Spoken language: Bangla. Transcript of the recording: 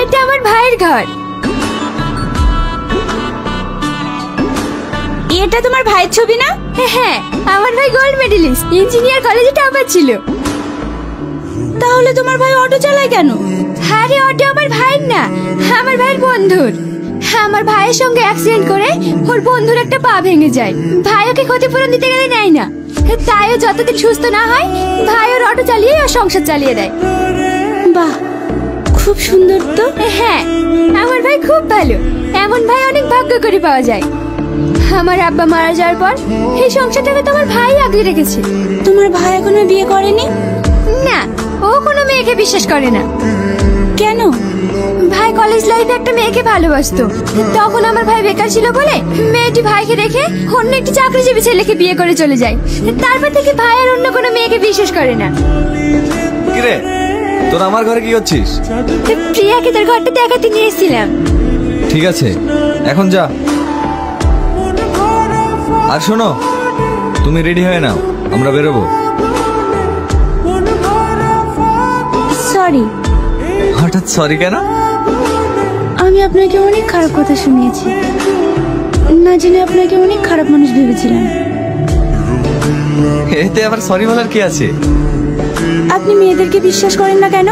এটা আমার ভাইয়ের ঘর। এটা তোমার ভাইয়ের ছবি না? হ্যাঁ, আমার ভাই গোল্ড মেডেলিস্ট, ইঞ্জিনিয়ার কলেজে টপার ছিল। তাহলে তোমার ভাই অটো চালায় কেন? আরে অটো আমার ভাইয়ের না, আমার ভাইয়ের বন্ধুর। আমার ভাইয়ের সঙ্গে অ্যাক্সিডেন্ট করে ওর বন্ধুর একটা পা ভেঙে যায়। ভাই ওকে ক্ষতিপূরণ দিতে গেলে নেয় না, তাই ও যতদিন সুস্থ না হয় ভাই ওর অটো চালিয়ে ওর সংসার চালিয়ে দেয়। বাহ, খুব সুন্দর তো। হ্যাঁ, আমার ভাই খুব ভালো। এমন ভাই অনেক ভাগ্য করে পাওয়া যায়। আমার আব্বা মারা যাওয়ার পর এই সংসারটাকে তো আমার ভাই আগলে রেখেছে। তোমার ভাই এখনো বিয়ে করেনি? না, ও কোনো মেয়েকে বিশ্বাস করে না। কেন? ভাই কলেজ লাইফে একটা মেয়েকে ভালোবাসতো, তখন আমার ভাই বেকার ছিল বলে মেয়েটি ভাইকে রেখে অন্য একটি চাকরিজীবী ছেলেকে বিয়ে করে চলে যায়। তারপর থেকে ভাই আর অন্য কোনো মেয়েকে বিশ্বাস করে না। কিরে, তোর আমার ঘরে কি করছিস? প্রিয়াকে তোর ঘরটা দেখাতে নিয়ে এসেছিলাম। ঠিক আছে, এখন যা। আর শোনো, তুমি রেডি হয়ে নাও, আমরা বেরোবো। সরি। হঠাৎ সরি কেন? আমি আপনাকে অনেক খারাপ কথা শুনিয়েছি, না জেনে আপনাকে অনেক খারাপ মানুষ ভেবেছিলাম। এতে আবার সরি বলার কি আছে? আপনি মেয়েদেরকে বিশ্বাস করেন না কেন?